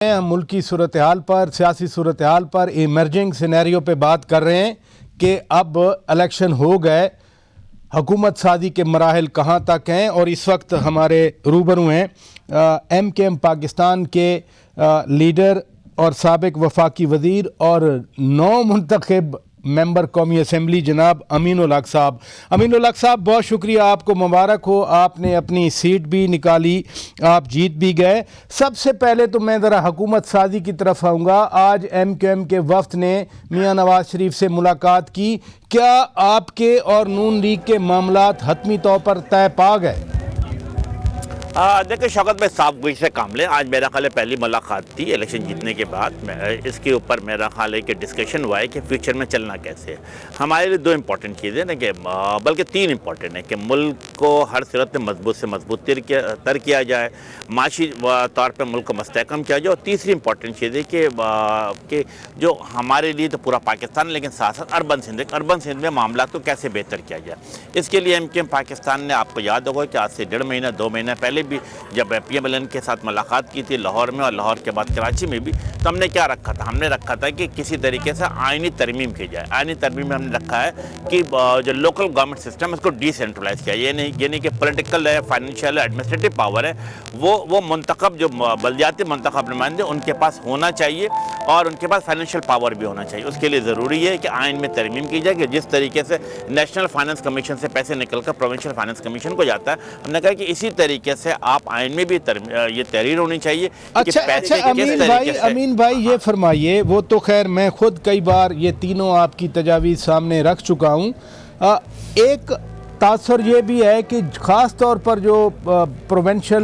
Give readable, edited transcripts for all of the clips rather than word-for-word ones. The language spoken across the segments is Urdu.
ہم ملکی صورتحال پر، سیاسی صورتحال پر، ایمرجنگ سینیریو پہ بات کر رہے ہیں کہ اب الیکشن ہو گئے، حکومت سازی کے مراحل کہاں تک ہیں، اور اس وقت ہمارے روبرو ہیں ایم کے ایم پاکستان کے لیڈر اور سابق وفاقی وزیر اور نو منتخب ممبر قومی اسمبلی جناب امین الحق صاحب۔ امین الحق صاحب، بہت شکریہ، آپ کو مبارک ہو، آپ نے اپنی سیٹ بھی نکالی، آپ جیت بھی گئے۔ سب سے پہلے تو میں ذرا حکومت سازی کی طرف آؤں گا۔ آج ایم کیو ایم کے وفد نے میاں نواز شریف سے ملاقات کی، کیا آپ کے اور نون لیگ کے معاملات حتمی طور پر طے پا گئے؟ دیکھیں شوکت بھائی، صاف گوئی سے کام لیں۔ آج میرا خیال ہے پہلی ملاقات تھی الیکشن جیتنے کے بعد، اس کے اوپر میرا خیال ہے کہ ڈسکشن ہوا ہے کہ فیوچر میں چلنا کیسے ہے۔ ہمارے لیے دو امپورٹنٹ چیزیں نا، کہ بلکہ تین امپورٹنٹ ہیں، کہ ملک کو ہر صورت میں مضبوط سے مضبوط تر کیا جائے، معاشی طور پہ ملک کو مستحکم کیا جائے، اور تیسری امپورٹنٹ چیز ہے کہ جو ہمارے لیے تو پورا پاکستان لیکن ساتھ ساتھ اربن سندھ میں معاملات کو کیسے بہتر کیا جائے۔ اس کے لیے ایم کیو ایم پاکستان نے، آپ کو یاد ہوگا کہ آج سے 1.5 مہینہ 2 مہینہ پہلے بھی جب پی ایم ایل این کے ساتھ ملاقات کی تھی لاہور میں، اور لاہور کے بعد کراچی میں بھی، تو ہم نے کیا رکھا تھا؟ ہم نے رکھا تھا کہ کسی طریقے سے آئینی ترمیم کی جائے۔ آئینی ترمیم میں ہم نے رکھا ہے کہ جو لوکل گورنمنٹ سسٹم ہے اس کو ڈی سینٹرلائز کیا، یعنی کہ پولیٹیکل ہے، فائنینشیل ہے، ایڈمنسٹریٹو پاور ہے، وہ منتخب جو بلدیاتی منتخب نمائندے ان کے پاس ہونا چاہیے، اور ان کے پاس فائنینشیل پاور بھی ہونا چاہیے۔ اس کے لیے ضروری ہے کہ آئین میں ترمیم کی جائے، کہ جس طریقے سے نیشنل فائنانس کمیشن سے پیسے نکل کر پروونشل فائنانس کمیشن کو جاتا ہے، ہم نے کہا کہ اسی طریقے سے آپ آئین میں بھی یہ تحریر ہونی چاہیے۔ اچھا امین بھائی، یہ فرمائیے، وہ تو خیر میں خود کئی بار یہ تینوں آپ کی تجاویز سامنے رکھ چکا ہوں۔ ایک تاثر یہ بھی ہے کہ خاص طور پر جو پروونشل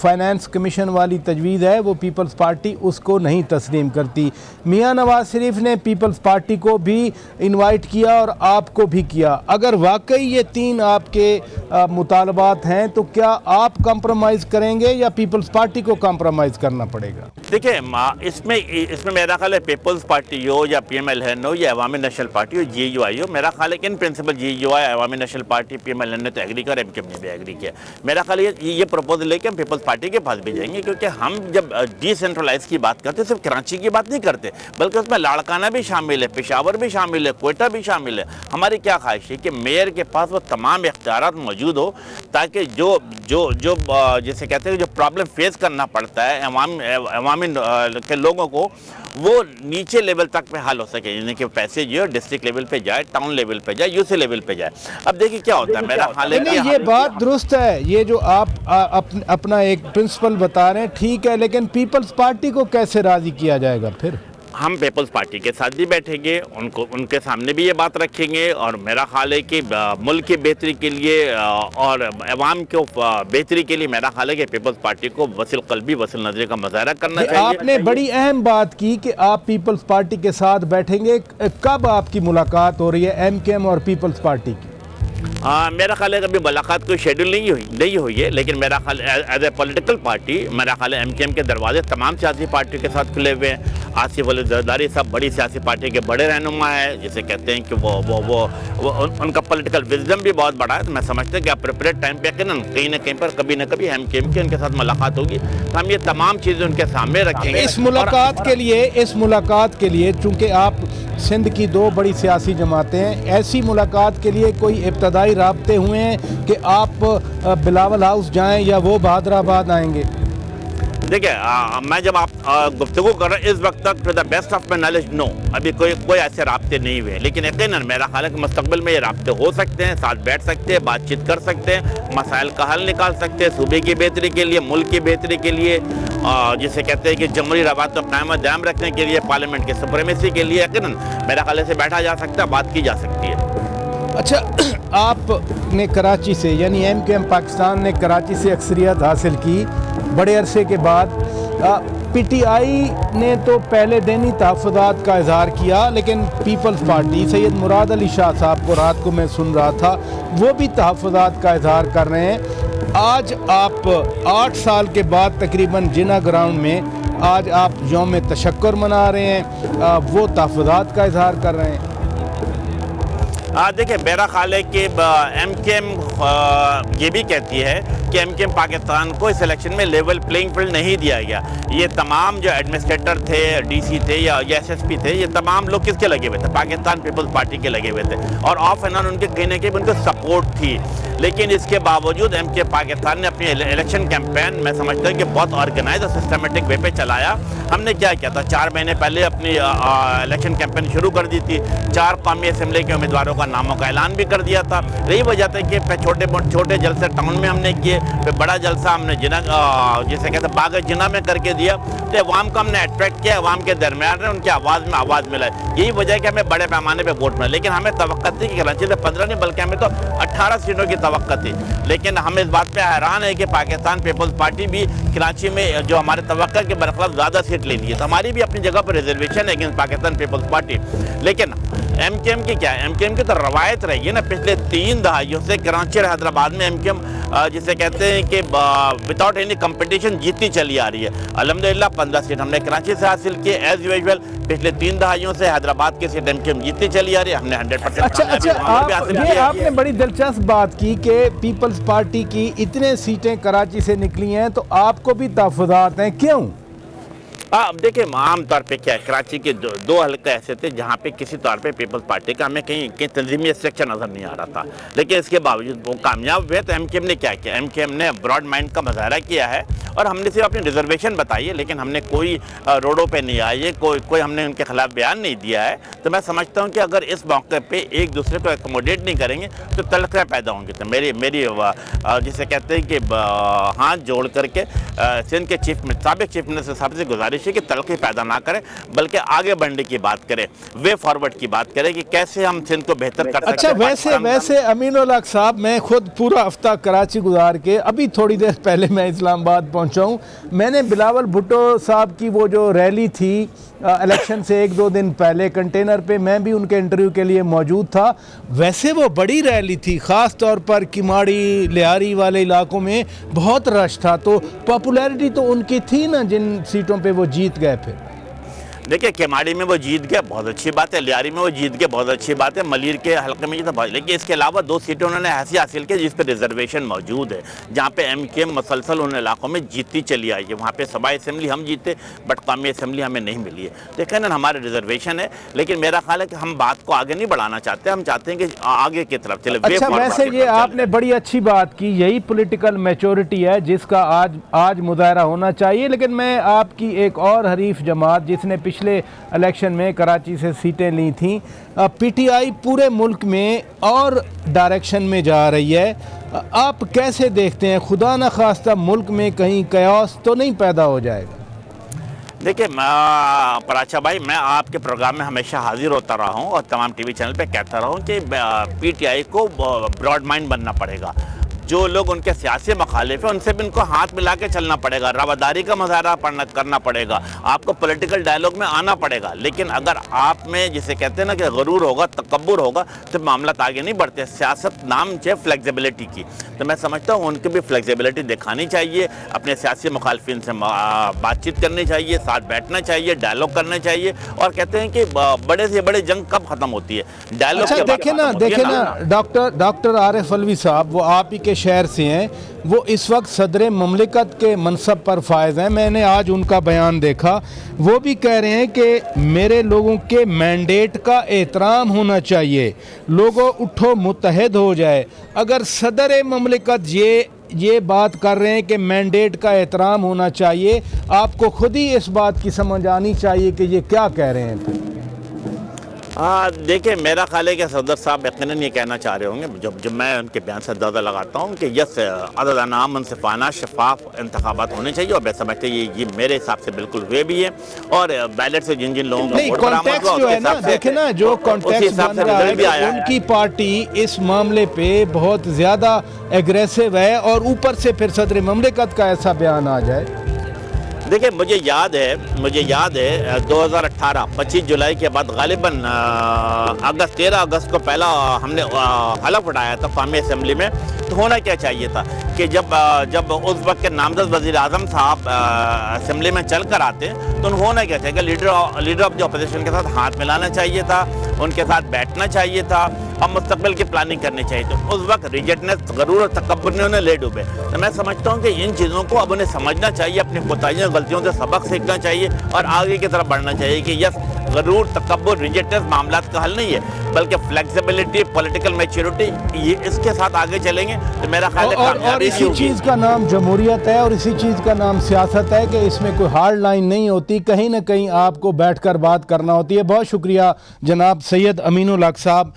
فائنانس کمیشن والی تجویز ہے، وہ پیپلز پارٹی اس کو نہیں تسلیم کرتی۔ میاں نواز شریف نے پیپلز پارٹی کو بھی انوائٹ کیا اور آپ کو بھی کیا۔ اگر واقعی یہ تین آپ کے مطالبات ہیں تو کیا آپ کمپرومائز کریں گے یا پیپلز پارٹی کو کمپرومائز کرنا پڑے گا؟ دیکھیں، اس میں میرا خیال ہے پیپلز پارٹی ہو یا پی ایم ایل این ہو یا عوامی نیشنل پارٹی ہو، جے یو آئی ہو، میرا خیال ہے کہ in principle J U I, Awami national Party, P M L N نے تو ایگری کیا اور ایم کیو ایم نے بھی ایگری کیا۔ میرا خیال ہے یہ پروپوزل لے کے ہم پیپلز پارٹی کے پاس بھی جائیں گے، کیونکہ ہم جب ڈی سینٹرلائز کی بات کرتے صرف کراچی کی بات نہیں کرتے، بلکہ اس میں لاڑکانہ بھی شامل ہے، پشاور بھی شامل ہے، کوئٹہ بھی شامل ہے۔ ہماری کیا خواہش ہے کہ میئر کے پاس وہ تمام اختیارات موجود ہو، تاکہ جو جسے کہتے ہیں جو پرابلم فیس کرنا پڑتا ہے عوامی کے لوگوں کو، وہ نیچے لیول تک پہ حل ہو سکے، یعنی کہ پیسے جو ڈسٹرکٹ لیول پہ جائے، ٹاؤن لیول پہ جائے، یو سی لیول پہ جائے۔ اب دیکھیے کیا ہوتا ہے، میرا خیال ہے یہ بات درست ہے، یہ جو آپ اپنا ایک پرنسپل بتا رہے ہیں ٹھیک ہے، لیکن پیپلز پارٹی کو کیسے راضی کیا جائے گا پھر؟ ہم پیپلز پارٹی کے ساتھ بھی بیٹھیں گے، ان کے سامنے بھی یہ بات رکھیں گے، اور میرا خیال ہے کہ ملک کی بہتری کے لیے اور عوام کو بہتری کے لیے میرا خیال ہے کہ پیپلز پارٹی کو وسیع قلبی، وسیع نظری کا مظاہرہ کرنا چاہیے۔ آپ نے بڑی اہم بات کی کہ آپ پیپلز پارٹی کے ساتھ بیٹھیں گے، کب آپ کی ملاقات ہو رہی ہے ایم کیو ایم اور پیپلز پارٹی کی؟ میرا خیال ہے کہ ابھی ملاقات کوئی شیڈول نہیں ہوئی ہے، لیکن میرا خیال ایز اے پولیٹیکل پارٹی میرا خیال ہے ایم کیو ایم کے دروازے تمام سیاسی پارٹیوں کے ساتھ کھلے ہوئے ہیں۔ آصف علی زرداری صاحب بڑی سیاسی پارٹی کے بڑے رہنما ہیں، جسے کہتے ہیں کہ وہ ان کا پولیٹیکل وزڈم بھی بہت بڑا ہے، تو میں سمجھتا ہوں کہ اپروپریٹ ٹائم پہ کہیں نہ کہیں پر کبھی نہ کبھی ایم کیو ایم کی ان کے ساتھ ملاقات ہوگی، تو ہم یہ تمام چیزیں ان کے سامنے رکھیں گے۔ اس ملاقات کے لیے چونکہ آپ سندھ کی دو بڑی سیاسی جماعتیں ہیں، ایسی ملاقات کے لیے کوئی ابتدائی رابطے ہوئے ہیں کہ آپ بلاول ہاؤس جائیں یا وہ بہادر آباد آئیں گے؟ دیکھیں، میں جب آپ گفتگو کر رہا ہوں اس وقت تک to the best of my knowledge no, ابھی کوئی ایسے رابطے نہیں ہوئے، لیکن یقیناً میرا خیال ہے کہ مستقبل میں یہ رابطے ہو سکتے ہیں، ساتھ بیٹھ سکتے ہیں، بات چیت کر سکتے ہیں، مسائل کا حل نکال سکتے ہیں، صوبے کی بہتری کے لیے، ملک کی بہتری کے لیے، جسے کہتے ہیں کہ جمہوری روایت کو قائم و دائم رکھنے کے لیے، پارلیمنٹ کی سپریمیسی کے لیے، یقیناً میرا خیال سے بیٹھا جا سکتا ہے، بات کی جا سکتی ہے۔ اچھا، آپ نے کراچی سے، یعنی ایم کیو ایم پاکستان نے کراچی سے اکثریت حاصل کی بڑے عرصے کے بعد۔ پی ٹی آئی نے تو پہلے دن ہی تحفظات کا اظہار کیا، لیکن پیپلز پارٹی سید مراد علی شاہ صاحب کو رات کو میں سن رہا تھا، وہ بھی تحفظات کا اظہار کر رہے ہیں۔ آج آپ 8 سال کے بعد تقریباً جناح گراؤنڈ میں آج آپ یوم تشکر منا رہے ہیں، وہ تحفظات کا اظہار کر رہے ہیں۔ دیکھیں میرا خیال ہے کہ ایم کے ایم یہ بھی کہتی ہے کہ ایم کے ایم پاکستان کو اس الیکشن میں لیول پلینگ فیلڈ نہیں دیا گیا. یہ تمام جو ایڈمنسٹریٹر تھے, ڈی سی تھے یا ایس ایس پی تھے, یہ تمام لوگ کس کے لگے ہوئے تھے؟ پاکستان پیپلز پارٹی کے لگے ہوئے تھے, اور آف اینڈ آن ان کے کہیں نہ کہیں ان کو سپورٹ تھی. لیکن اس کے باوجود ایم کے پاکستان نے اپنی الیکشن کیمپین میں سمجھتا ہوں کہ بہت آرگنائز اور سسٹمیٹک وے پہ چلایا. ہم نے کیا کیا تھا, 4 مہینے پہلے اپنی الیکشن کیمپین شروع کر دی تھی. 4 قومی اسمبلی کے امیدواروں کا ناموں کا اعلان بھی کر دیا تھا. یہی وجہ تھی کہ چھوٹے جلسے ٹاؤن میں ہم نے کیے, پھر بڑا جلسہ ہم نے جسے کہتے ہیں باغ جنہ میں کر کے دیا. تو عوام کو ہم نے اٹریکٹ کیا, عوام کے درمیان ان کی آواز میں آواز ملا. یہی وجہ ہے کہ ہمیں بڑے پیمانے پہ ووٹ ملا. لیکن ہمیں توقع تھی کہ کراچی سے 15 نہیں بلکہ ہمیں تو 18 سیٹوں کی توقع تھی. لیکن ہم اس بات پہ حیران ہے کہ پاکستان پیپلز پارٹی بھی کراچی میں جو ہمارے توقع کے برخلاف زیادہ سیٹ لے لی ہے. تو ہماری بھی اپنی جگہ پر ریزرویشن ہے اگینسٹ پاکستان پیپلز پارٹی. لیکن ایم کے ایم کی کیا ہے؟ ایم کے ایم کی تو روایت رہی ہے نا پچھلے 3 دہائیوں سے. کراچی اور حیدرآباد میں ایم کے ایم جسے کہتے ہیں کہ وداؤٹ اینی کمپٹیشن جیتتی چلی آ رہی ہے. الحمدللہ 15 سیٹ ہم نے کراچی سے حاصل کیے ایز یوزول. پچھلے 3 دہائیوں سے حیدرآباد کے سیٹ ایم کے ایم جیتتی چلی آ رہی ہے. ہم نے 100% آپ نے بڑی دلچسپ بات کی کہ پیپلز پارٹی کی اتنے سیٹیں کراچی سے نکلی ہیں, تو آپ کو بھی تحفظات ہیں, کیوں؟ دیکھیں عام طور پہ کیا ہے, کراچی کے 2 حلقے ایسے تھے جہاں پہ کسی طور پہ پیپلز پارٹی کا ہمیں کہیں تنظیمی اسٹرکچر نظر نہیں آ رہا تھا. لیکن اس کے باوجود وہ کامیاب ہوئے. تو ایم کے ایم نے کیا کیا؟ ایم کے ایم نے براڈ مائنڈ کا مظاہرہ کیا ہے, اور ہم نے صرف اپنی ریزرویشن بتائی ہے, لیکن ہم نے کوئی روڈوں پہ نہیں آئے, کوئی ہم نے ان کے خلاف بیان نہیں دیا ہے. تو میں سمجھتا ہوں کہ اگر اس موقع پہ ایک دوسرے کو ایکوموڈیٹ نہیں کریں گے تو تلخیاں پیدا ہوں گی. تو میری جسے کہتے ہیں کہ ہاتھ جوڑ کر کے سندھ کے سابق چیف منسٹر صاحب سے گزارش ہے کہ تلخی پیدا نہ کریں, بلکہ آگے بڑھنے کی بات کریں, وے فارورڈ کی بات کریں کہ کیسے ہم سندھ کو بہتر کر سکتے ہیں. اچھا, ویسے امین الحق صاحب, میں خود پورا ہفتہ کراچی گزار کے ابھی تھوڑی دیر پہلے میں اسلام آباد پہنچا ہوں. میں نے بلاول بھٹو صاحب کی وہ جو ریلی تھی الیکشن سے 1-2 دن پہلے کنٹینر پہ, میں بھی ان کے انٹرویو کے لیے موجود تھا. ویسے وہ بڑی ریلی تھی, خاص طور پر کماڑی لیاری والے علاقوں میں بہت رش تھا. تو پاپولیرٹی تو ان کی تھی نا جن سیٹوں پہ وہ جیت گئے. پھر دیکھیں کیماڑی میں وہ جیت گئے, بہت اچھی بات ہے. لیاری میں وہ جیت گئے, بہت اچھی بات ہے. ملیر کے حلقے میں جیتا بہت, لیکن اس کے علاوہ 2 سیٹیں انہوں نے ایسی حاصل کی جس پہ ریزرویشن موجود ہے, جہاں پہ ایم کے مسلسل ان علاقوں میں جیتتی چلی آئی ہے. وہاں پہ صوبائی اسمبلی ہم جیتے, بٹ قومی اسمبلی ہمیں نہیں ملی ہے. دیکھیں نا ہمارے ریزرویشن ہے, لیکن میرا خیال ہے کہ ہم بات کو آگے نہیں بڑھانا چاہتے, ہم چاہتے ہیں کہ آگے کی طرف چلے. اچھا, ویسے یہ آپ نے بڑی اچھی بات کی, یہی پولیٹیکل میچورٹی ہے جس کا آج مظاہرہ ہونا چاہیے. لیکن میں آپ کی ایک اور حریف جماعت جس نے پچھلے الیکشن میں کراچی سے سیٹیں لی تھیں, پی ٹی آئی پورے ملک میں اور ڈائریکشن میں جا رہی ہے. آپ کیسے دیکھتے ہیں, خدا نہ خواستہ ملک میں کہیں کیوس تو نہیں پیدا ہو جائے گا؟ دیکھیں پراچا بھائی, میں آپ کے پروگرام میں ہمیشہ حاضر ہوتا رہا ہوں اور تمام ٹی وی چینل پہ کہتا رہا ہوں کہ پی ٹی آئی کو براڈ مائنڈ بننا پڑے گا. جو لوگ ان کے سیاسی مخالف ہیں ان سے بھی ان کو ہاتھ ملا کے چلنا پڑے گا, رواداری کا مظاہرہ کرنا پڑے گا, آپ کو پولیٹیکل ڈائلاگ میں آنا پڑے گا. لیکن اگر آپ میں جسے کہتے ہیں نا کہ غرور ہوگا, تکبر ہوگا, تو معاملات آگے نہیں بڑھتے. سیاست نام چاہے فلیکسیبلٹی کی, تو میں سمجھتا ہوں ان کی بھی فلیکسیبلٹی دکھانی چاہیے, اپنے سیاسی مخالفین سے بات چیت کرنی چاہیے, ساتھ بیٹھنا چاہیے, ڈائلاگ کرنا چاہیے. اور کہتے ہیں کہ بڑے سے بڑے جنگ کب ختم ہوتی ہے؟ ڈائلاگ. دیکھیں نا ڈاکٹر عارف علوی صاحب, وہ آپ ہی کے شہر سے ہیں, وہ اس وقت صدر مملکت کے منصب پر فائز ہیں. میں نے آج ان کا بیان دیکھا, وہ بھی کہہ رہے ہیں کہ میرے لوگوں کے مینڈیٹ کا احترام ہونا چاہیے, لوگوں اٹھو متحد ہو جائے. اگر صدر مملکت یہ بات کر رہے ہیں کہ مینڈیٹ کا احترام ہونا چاہیے, آپ کو خود ہی اس بات کی سمجھ آنی چاہیے کہ یہ کیا کہہ رہے ہیں. دیکھیں میرا خیال ہے کہ صدر صاحب یقیناً یہ کہنا چاہ رہے ہوں گے, جب میں ان کے بیان سے اندازہ لگاتا ہوں کہ یس عادلانہ, منصفانہ, شفاف انتخابات ہونے چاہیے. اور میں سمجھتے یہ میرے حساب سے بالکل ہوئے بھی ہیں. اور بیلٹ سے جن لوگوں کا ووٹ برآمد ہوا, جو ہے نا, دیکھیں نا جو کانٹیکسٹ بن رہا ہے, ان کی پارٹی اس معاملے پہ بہت زیادہ ایگریسو ہے, اور اوپر سے پھر صدر مملکت کا ایسا بیان آ جائے. دیکھیں مجھے یاد ہے 2018 25 جولائی کے بعد غالباً 13 اگست کو پہلا ہم نے حلف اٹھایا تھا قومی اسمبلی میں. تو ہونا کیا چاہیے تھا کہ جب اس وقت کے نامزد وزیر اعظم صاحب اسمبلی میں چل کر آتے تو ہونا کیا چاہیے کہ لیڈر آف دی اپوزیشن کے ساتھ ہاتھ ملانا چاہیے تھا, ان کے ساتھ بیٹھنا چاہیے تھا, اور مستقبل کی پلاننگ کرنی چاہیے. تو اس وقت ریجڈنس، غرور اور تکبر نے انہیں لے ڈوبے. تو میں سمجھتا ہوں کہ ان چیزوں کو اب انہیں سمجھنا چاہیے، اپنی کوتاہیوں غلطیوں سے سبق سیکھنا چاہیے اور آگے کی طرف بڑھنا چاہیے کہ یس، غرور، تکبر، ریجڈنس معاملات کا حل نہیں ہے، بلکہ فلیکسیبلٹی، پولیٹیکل میچورٹی، یہ اس کے ساتھ آگے چلیں گے تو میرا خیال ہے اور کامیابی اسی ہوگی. چیز کا نام جمہوریت ہے اور اسی چیز کا نام سیاست ہے کہ اس میں کوئی ہارڈ لائن نہیں ہوتی، کہیں نہ کہیں آپ کو بیٹھ کر بات کرنا ہوتی ہے. بہت شکریہ جناب سید امین الحق صاحب.